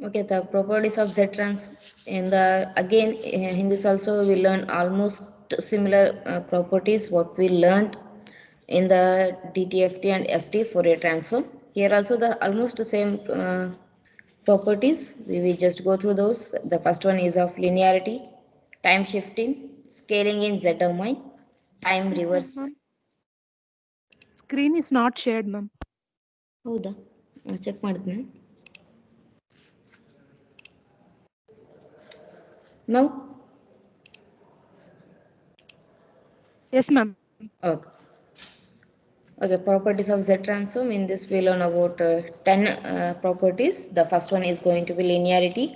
Okay, the properties of Z trans in the again in this also we learn almost similar properties what we learned in the DTFT and FT Fourier transform. Here also the almost the same properties. We will just go through those. The first one is of linearity, time shifting, scaling in Z domain, time reverse. Ma'am, screen is not shared, ma'am. ಹೌದಾ check ಮಾಡ್ತೀನಿ ನಾವು Yes, ma'am. okay. Okay, properties of Z transform. In this, we learn about 10 properties. The first one is going to be linearity,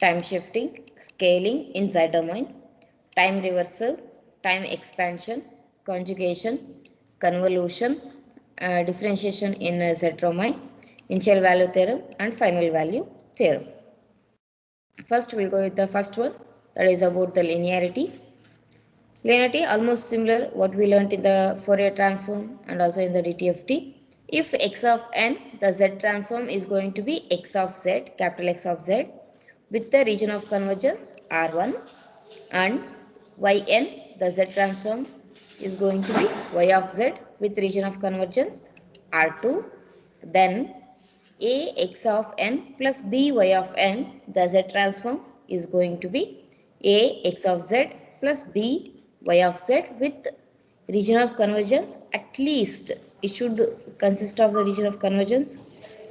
time shifting, scaling in Z domain, time reversal, time expansion, conjugation, convolution, differentiation in Z domain, initial value theorem, and final value theorem. First, we'll go with the first one, that is about the linearity. Linearity almost similar what we learnt in the Fourier transform and also in the DTFT. If x of n, the z transform is going to be x of z, capital X of z, with the region of convergence R1, and yn, the z transform is going to be y of z with region of convergence R2. Then a x of n plus b y of n, the z transform is going to be a x of z plus b y of z with region of convergence. At least it should consist of the region of convergence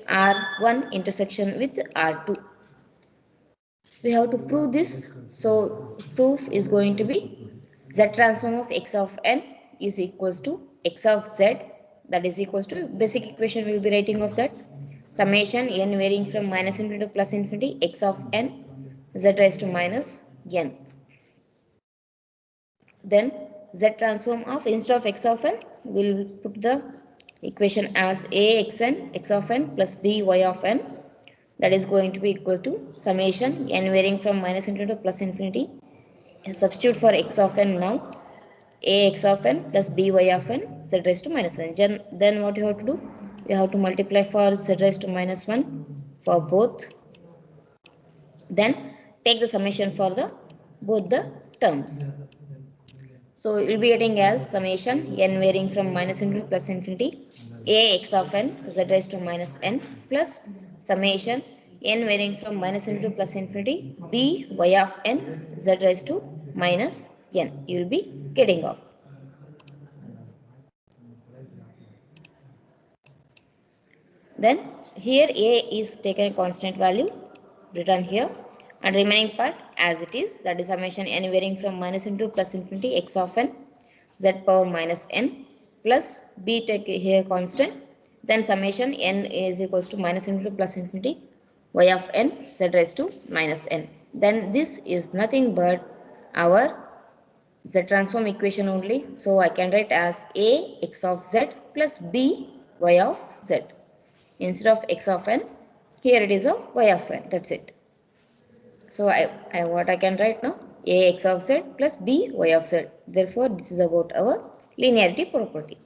R1 intersection with R2. We have to prove this. So proof is going to be z transform of x of n is equals to x of z, that is equals to basic equation we will be writing of that summation n varying from minus infinity to plus infinity x of n z raised to minus n. Then z transform of instead of x of n we will put the equation as a x n x of n plus b y of n, that is going to be equal to summation n varying from minus infinity to plus infinity. Substitute for x of n now, a x of n plus b y of n z raised to minus 1. Then what you have to do? You have to multiply for z raised to minus 1 for both. Then take the summation for the both the terms. So you will be getting as summation n varying from minus infinity to plus infinity a x of n z raised to minus n plus summation n varying from minus infinity to plus infinity b y of n z raised to minus n. You will be getting off. Then here a is taken a constant value written here, and remaining part as it is, that is summation n varying from minus into plus infinity x of n z power minus n plus b take here constant, then summation n is equals to minus into plus infinity y of n z raised to minus n. Then this is nothing but our z transform equation only. So I can write as a x of z plus b y of z. Instead of x of n, here it is a y of n. That's it. So what I can write now? A x of z plus b y of z. Therefore, this is about our linearity property.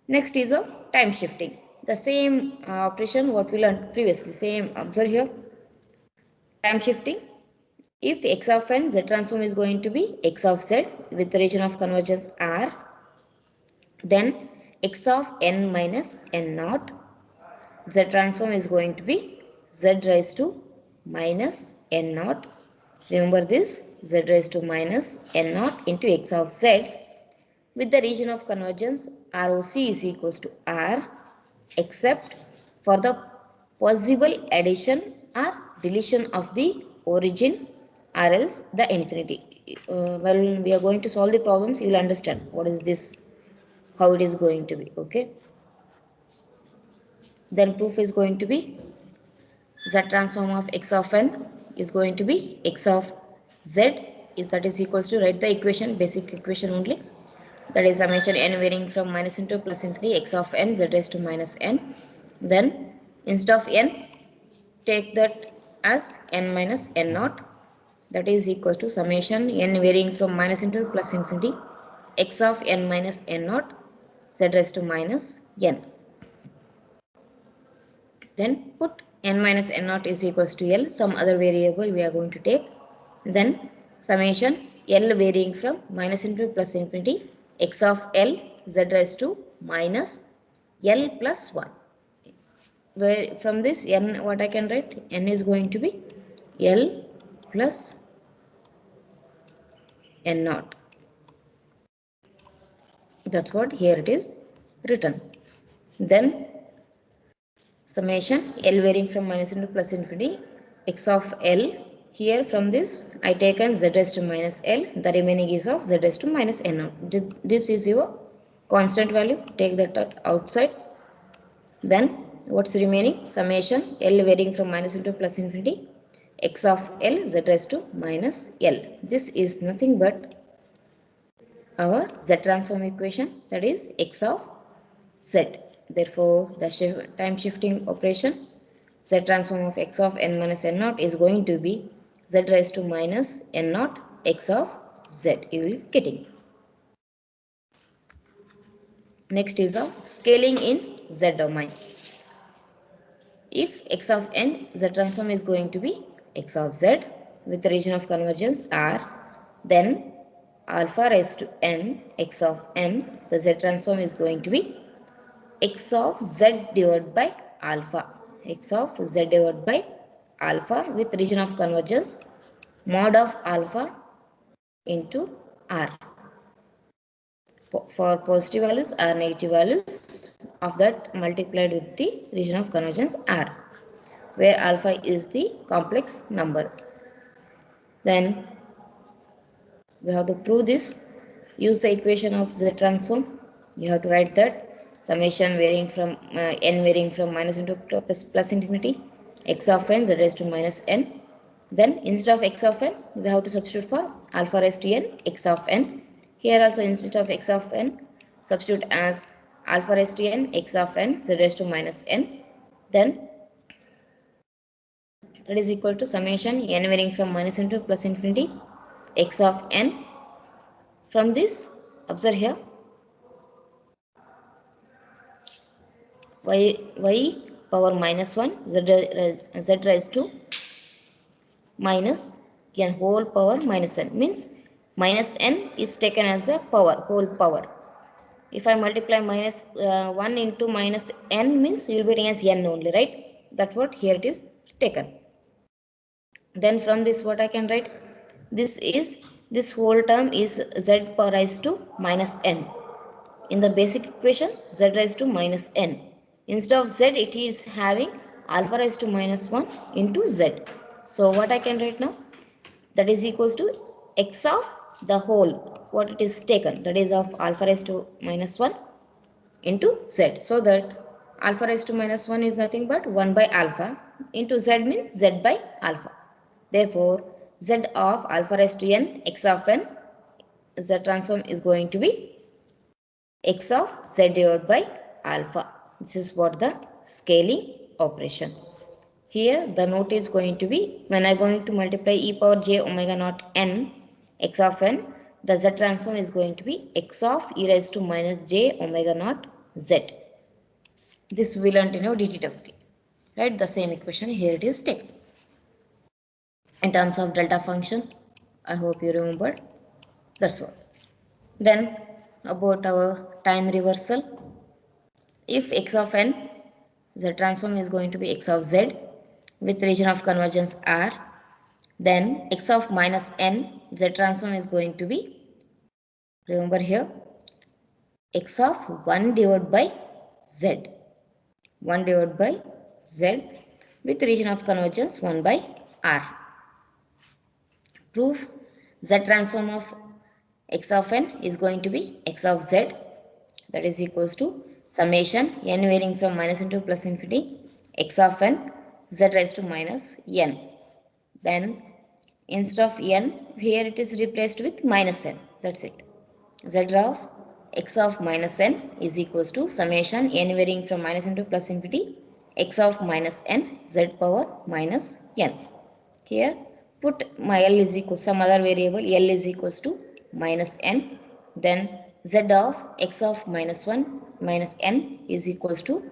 Next is of time shifting. The same operation what we learned previously. Same, observe here. Time shifting. If x of n, z transform is going to be x of z with the region of convergence R, then x of n minus n naught, z transform is going to be z raised to minus n naught. Remember this, z raised to minus n naught into x of z with the region of convergence ROC is equals to R, except for the possible addition or deletion of the origin or else the infinity. Well, we are going to solve the problems, you will understand what is this, how it is going to be. Okay, then proof is going to be z transform of x of n is going to be x of z, is that is equals to, write the equation, basic equation only, that is summation n varying from minus into plus infinity x of n z raised to minus n. Then instead of n, take that as n minus n naught, that is equal to summation n varying from minus into plus infinity x of n minus n naught z raised to minus n. Then put n minus n naught is equals to L, some other variable we are going to take. Then summation L varying from minus into plus infinity x of L z raised to minus L plus 1. Where from this n, what I can write, n is going to be L plus n naught. That's what here it is written. Then summation L varying from minus into plus infinity x of L. Here from this I taken z raised to minus L, the remaining is of z raised to minus n naught. This is your constant value, take that outside. Then what's remaining, summation L varying from minus into plus infinity x of L z raised to minus L. This is nothing but our z transform equation, that is x of z. Therefore the time shifting operation z transform of x of n minus n naught is going to be z raised to minus n naught x of z. You will getting. Next is of scaling in z domain. If x of n, z transform is going to be x of z with the region of convergence R, then alpha raised to n x of n, the z transform is going to be x of z divided by alpha, x of z divided by alpha with region of convergence mod of alpha into R. For positive values or negative values of that multiplied with the region of convergence R, where alpha is the complex number. Then we have to prove this. Use the equation of z transform. You have to write that summation varying from n varying from minus into plus infinity x of n z raised to minus n. Then instead of x of n, we have to substitute for alpha raised to n x of n. Here also instead of x of n, substitute as alpha raised to n x of n z raised to minus n. Then that is equal to summation n varying from minus into plus infinity x of n. From this, observe here, y power minus 1 z raised to minus n whole power minus n, means minus n is taken as a power, whole power. If I multiply minus 1 into minus n, means you will be getting as n only, right? That's what here it is taken. Then from this what I can write, this whole term is z power raised to minus n. In the basic equation, z raised to minus n. Instead of z, it is having alpha raised to minus 1 into z. So what I can write now? That is equals to x of the whole, what it is taken, that is of alpha raised to minus 1 into z. So that alpha raised to minus 1 is nothing but 1 by alpha into z means z by alpha. Therefore, z of alpha raised to n x of n, z transform is going to be x of z divided by alpha. This is what the scaling operation. Here the note is going to be, when I am going to multiply e power j omega naught n x of n, the z transform is going to be x of e raised to minus j omega naught z. This we learnt in our DTWT. Right, the same equation here it is taken. In terms of delta function, I hope you remembered. That's all. Then about our time reversal. If x of n, the transform is going to be x of z with region of convergence R, then x of minus n, z transform is going to be, remember here, x of 1 divided by z, 1 divided by z with region of convergence 1 by R. Proof, z transform of x of n is going to be x of z, that is equals to summation n varying from minus into plus infinity x of n z raised to minus n. Then instead of n, here it is replaced with minus n, that's it. Z of x of minus n is equals to summation n varying from minus into plus infinity x of minus n z power minus n. Here put my L is equal, some other variable L is equals to minus n. Then z of x of minus 1 minus n is equals to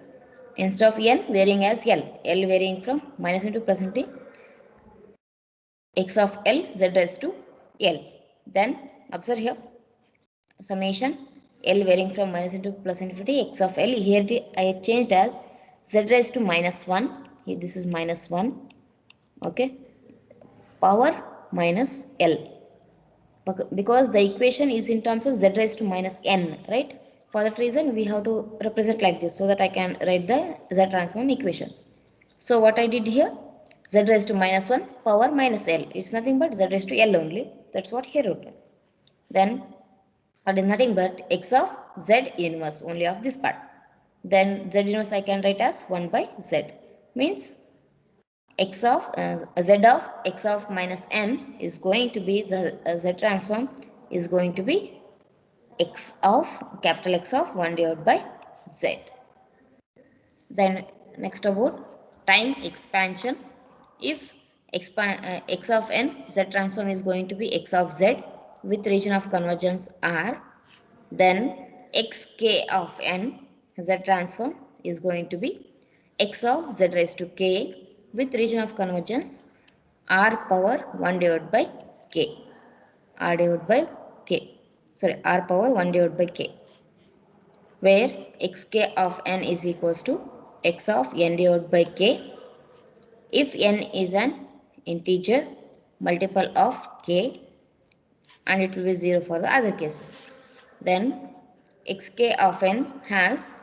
instead of n varying as L, L varying from minus into plus infinity x of L z raised to L. Then observe here summation L varying from minus into plus infinity x of L. Here I changed as z raised to minus 1. Here this is minus 1. Okay. Power minus L. Because the equation is in terms of z raised to minus n, right? For that reason we have to represent like this so that I can write the z transform equation. So what I did here, z raised to minus 1 power minus L. It's nothing but z raised to L only. That's what here wrote. Then that is nothing but x of z inverse only of this part. Then z inverse I can write as 1 by z. Means x of z of x of minus n is going to be the z transform is going to be x of capital X of 1 divided by z. Then next about time expansion. If x of n z transform is going to be x of z with region of convergence R, then xk of n z transform is going to be x of z raised to k with region of convergence R power 1 divided by k. R divided by k. Sorry, R power 1 divided by k, where xk of n is equals to x of n divided by k if n is an integer multiple of k, and it will be 0 for the other cases. Then xk of n has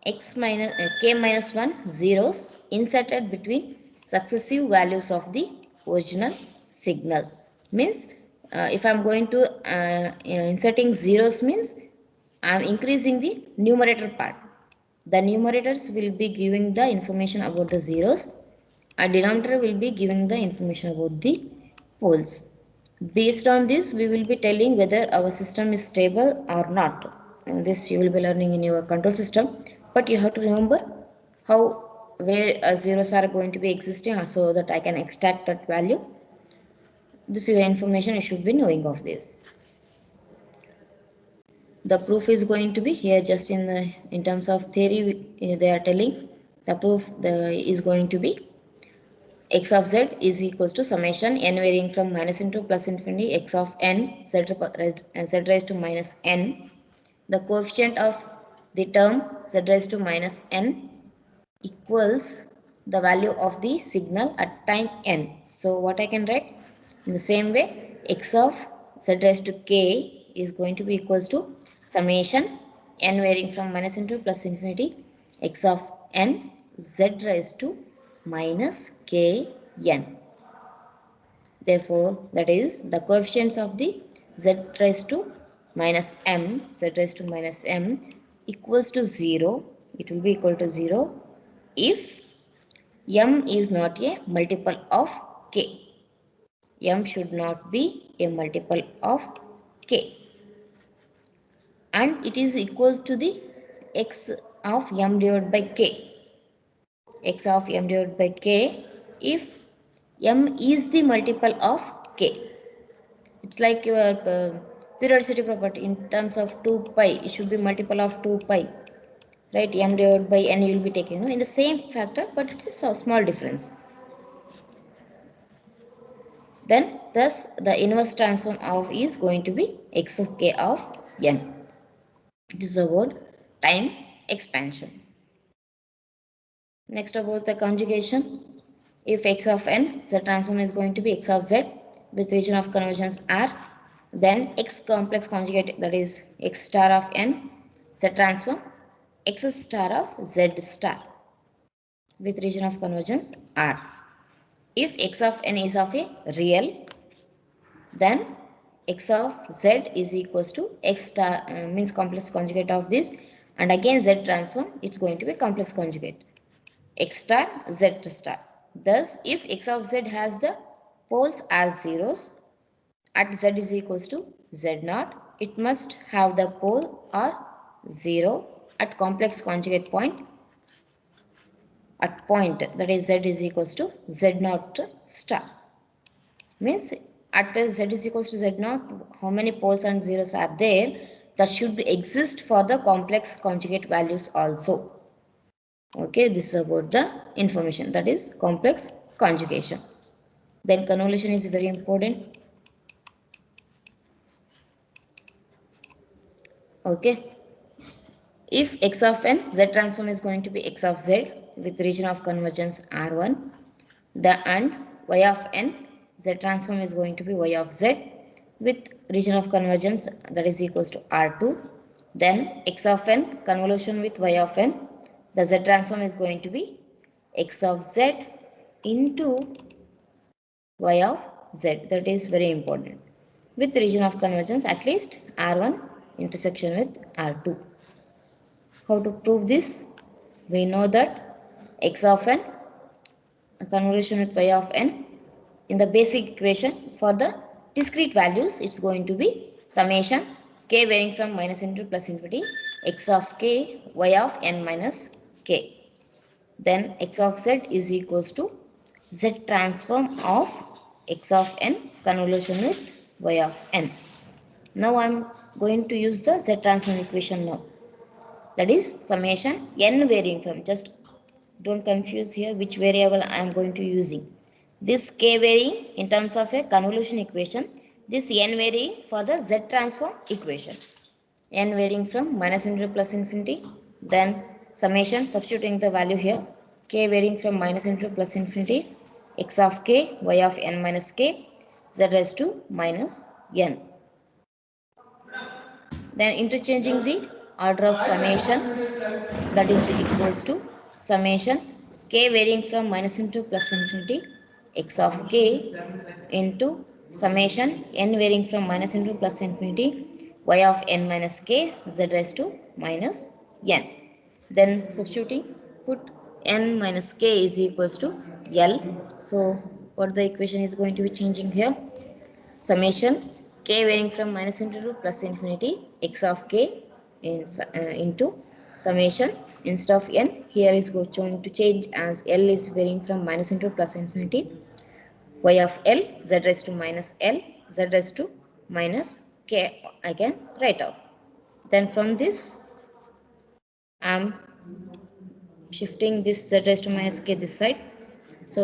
x minus k minus 1 zeros inserted between successive values of the original signal. Means if I am going to inserting zeros means I am increasing the numerator part. The numerators will be giving the information about the zeros, and denominator will be giving the information about the poles. Based on this, we will be telling whether our system is stable or not. And this you will be learning in your control system. But you have to remember how where zeros are going to be existing so that I can extract that value. This is your information you should be knowing of this. The proof is going to be here just in terms of theory they are telling the proof is going to be x of z is equals to summation n varying from minus into plus infinity x of n z raised to minus n. The coefficient of the term z raised to minus n equals the value of the signal at time n. So what I can write in the same way, x of z raised to k is going to be equals to summation n varying from minus into plus infinity x of n z raised to minus k n. Therefore, that is the coefficients of the z raised to minus m, z raised to minus m equals to 0. It will be equal to 0 if m is not a multiple of k. M should not be a multiple of k, and it is equal to the x of m divided by k. X of m divided by k if m is the multiple of k. It's like your periodicity property in terms of 2 pi. It should be multiple of 2 pi, right? M divided by n you will be taking in the same factor, but it's a small difference. Then thus the inverse transform of is going to be x of k of n. It is about time expansion. Next about the conjugation. If x of n, the transform is going to be x of z with region of convergence R, then x complex conjugate, that is x star of n, z transform x star of z star with region of convergence R. If x of n is of a real, then x of z is equals to x star means complex conjugate of this, and again z transform, it's going to be complex conjugate x star z star. Thus if x of z has the poles as zeros at z is equals to z naught, it must have the pole or 0 at complex conjugate point at point, that is z is equals to z naught star. Means at z is equals to z naught, how many poles and zeros are there that should exist for the complex conjugate values also. Okay, this is about the information, that is complex conjugation. Then convolution is very important. Okay, if x of n, z transform is going to be x of z with region of convergence R1, the and y of n, z transform is going to be y of z with region of convergence that is equals to R2. Then x of n convolution with y of n, the z transform is going to be x of z into y of z. That is very important. With region of convergence at least R1 intersection with R2. How to prove this? We know that x of n, a convolution with y of n, in the basic equation for the discrete values, it's going to be summation k varying from minus into plus infinity x of k y of n minus k. Then x of z is equals to z transform of x of n convolution with y of n. Now I am going to use the z transform equation now. That is summation n varying from, just don't confuse here which variable I am going to using. This k varying in terms of a convolution equation, this n varying for the z transform equation. N varying from minus infinity to plus infinity, then summation substituting the value here, k varying from minus infinity to plus infinity x of k y of n minus k z raised to minus n. Then interchanging the order of summation, that is equals to summation k varying from minus into plus infinity x of k into summation n varying from minus into plus infinity y of n minus k z raised to minus n. Then substituting, put n minus k is equals to l. So what the equation is going to be changing here? Summation k varying from minus infinity to plus infinity x of k into summation, instead of n here is going to change as l is varying from minus into plus infinity y of l z raised to minus l z raised to minus k I can write out. Then from this I am shifting this z raised to minus k this side, so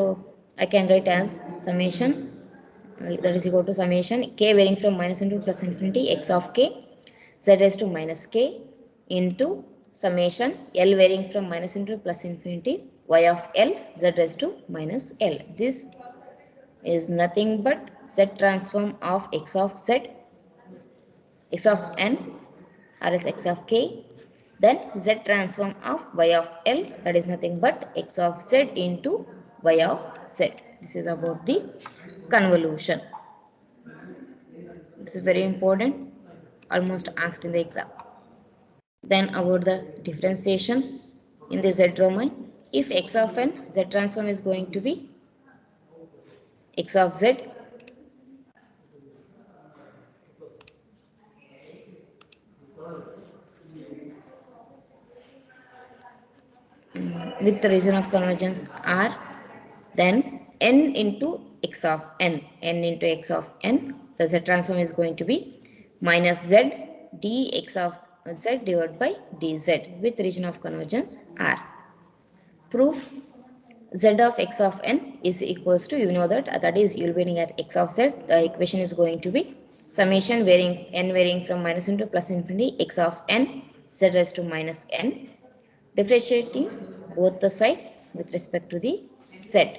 I can write as summation that is equal to summation k varying from minus into plus infinity x of k z raised to minus k into summation l varying from minus into plus infinity y of l z raised to minus l. This is nothing but z transform of x of z, x of n, or as x of k, then z transform of y of l, that is nothing but x of z into y of z. This is about the convolution. This is very important, almost asked in the exam. Then about the differentiation in the z domain, if x of n, z transform is going to be x of z with the region of convergence R, then n into x of n, n into x of n, the z transform is going to be minus z dx of z divided by dz with region of convergence R. Proof: z of x of n is equals to, you know that, that is you will be getting at x of z, the equation is going to be summation varying n varying from minus into plus infinity x of n z raised to minus n, differentiating both the side with respect to the z.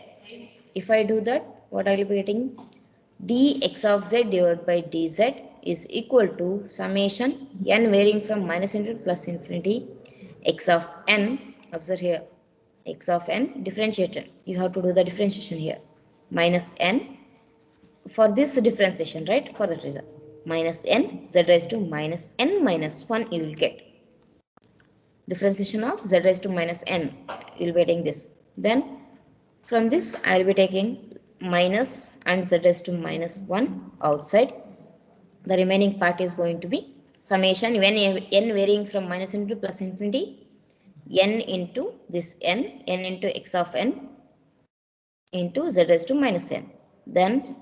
If I do that, what I will be getting? Dx of z divided by dz is equal to summation n varying from minus infinity to plus infinity x of n, observe here, x of n differentiated, you have to do the differentiation here, minus n for this differentiation, right, for that reason minus n z raised to minus n minus 1 you will get differentiation of z raised to minus n, you will be getting this. Then from this I will be taking minus and z raised to minus 1 outside. The remaining part is going to be summation when n varying from minus into plus infinity n into this n into x of n into z raised to minus n. Then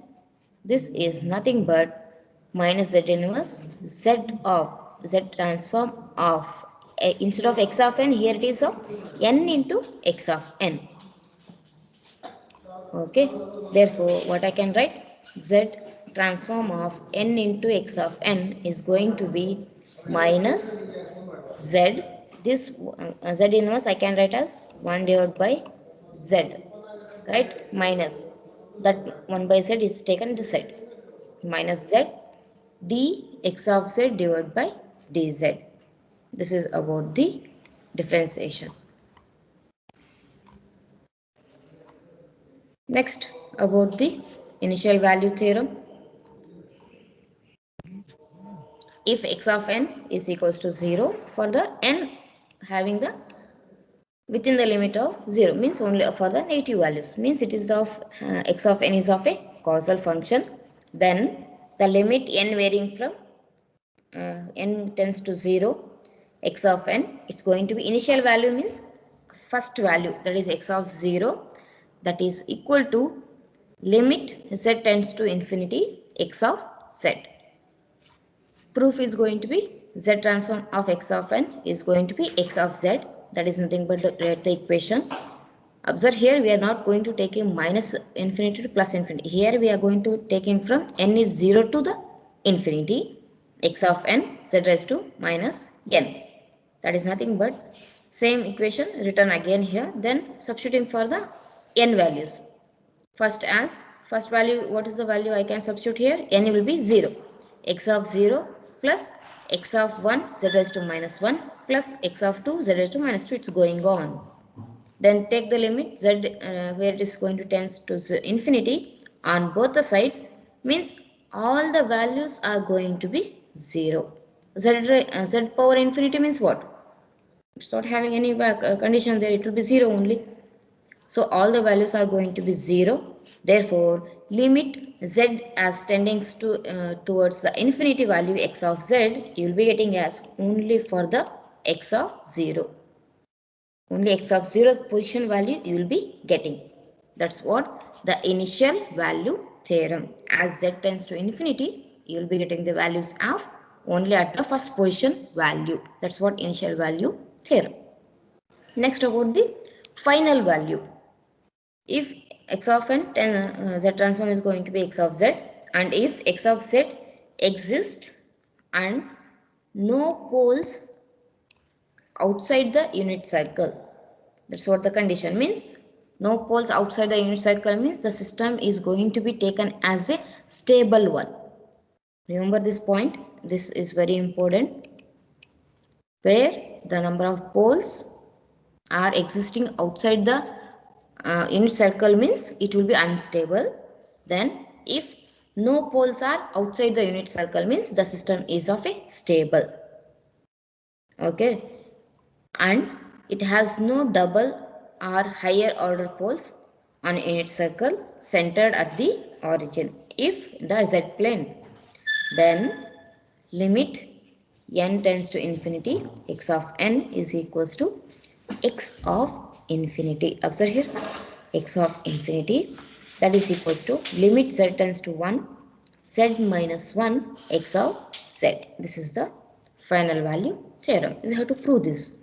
this is nothing but minus z inverse z of z transform of instead of x of n, here it is of n into x of n. Okay, therefore what I can write, z transform of n into x of n is going to be minus z, this z inverse I can write as 1 divided by z, right, minus that 1 by z is taken this side, minus z dx of z divided by dz. This is about the differentiation. Next, about the initial value theorem. If x of n is equals to 0 for the n having the within the limit of 0, means only for the negative values, means it is the of x of n is of a causal function, then the limit n varying from n tends to 0, x of n, it's going to be initial value means first value, that is x of 0, that is equal to limit z tends to infinity x of z. Proof is going to be z transform of x of n is going to be x of z, that is nothing but the equation. Observe here, we are not going to take a minus infinity to plus infinity, here we are going to taking from n is 0 to the infinity, x of n z raised to minus n, that is nothing but same equation written again here, then substituting for the n values. First, as first value, what is the value I can substitute here, n will be 0, x of 0 plus x of 1 z raised to minus 1 plus x of 2 z raised to minus 2, it's going on. Then take the limit z where it is going to tends to infinity on both the sides, means all the values are going to be 0. Z power infinity means what, it's not having any condition there, it will be 0 only. So all the values are going to be 0. Therefore, limit z as tending to towards the infinity value x of z, you will be getting as only for the x of 0. Only x of 0 position value you will be getting. That's what the initial value theorem. As z tends to infinity, you will be getting the values of only at the first position value. That's what initial value theorem. Next, about the final value. If x of n, then z transform is going to be x of z, and if x of z exists and no poles outside the unit circle, that's what the condition means. No poles outside the unit circle means the system is going to be taken as a stable one. Remember this point, this is very important. Where the number of poles are existing outside the unit circle means it will be unstable. Then if no poles are outside the unit circle means the system is of a stable. Okay, and it has no double or higher order poles on unit circle centered at the origin. If the z plane, then limit n tends to infinity, x of n is equals to x of infinity. Observe here, x of infinity, that is equals to limit z tends to 1, z minus 1 x of z. This is the final value theorem. We have to prove this.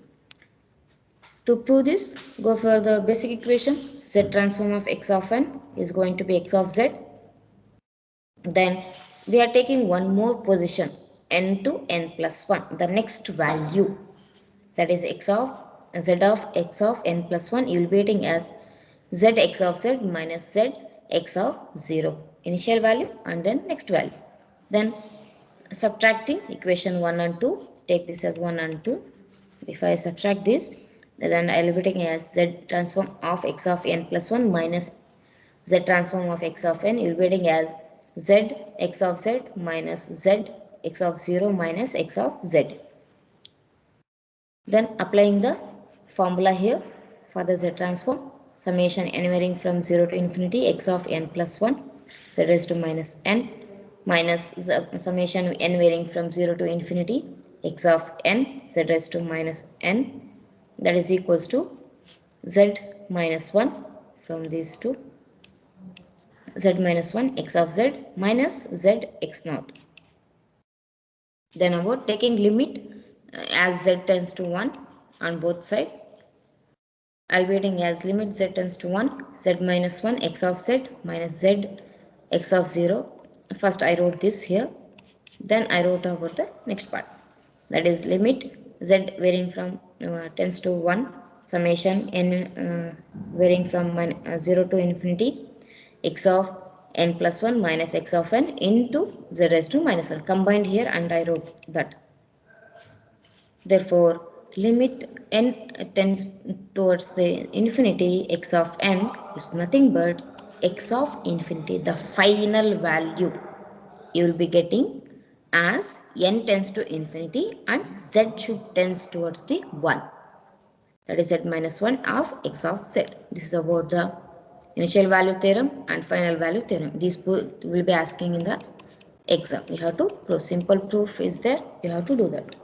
To prove this, go for the basic equation. Z transform of x of n is going to be x of z. Then we are taking one more position, n to n plus 1, the next value, that is x of z of x of n plus 1, you will be getting as z x of z minus z x of 0, initial value and then next value. Then subtracting equation 1 and 2, take this as 1 and 2. If I subtract this, then I will be taking as z transform of x of n plus 1 minus z transform of x of n, you will be getting as z x of z minus z x of 0 minus x of z. Then applying the formula here for the z transform, summation n varying from 0 to infinity x of n plus 1 z raised to minus n minus summation n varying from 0 to infinity x of n z raised to minus n, that is equals to z minus 1 from these two, z minus 1 x of z minus z x naught. Then about taking limit as z tends to 1 on both sides. I'll be writing as limit z tends to 1, z minus 1 x of z minus z x of 0. First I wrote this here, then I wrote about the next part. That is limit z varying from tends to 1 summation n varying from 0 to infinity x of n plus 1 minus x of n into z raised to minus 1 combined here, and I wrote that. Therefore, limit n tends towards the infinity x of n is nothing but x of infinity, the final value you will be getting as n tends to infinity and z should tends towards the 1. That is z minus 1 of x of z. This is about the initial value theorem and final value theorem. These will be asking in the exam. You have to prove. Simple proof is there. You have to do that.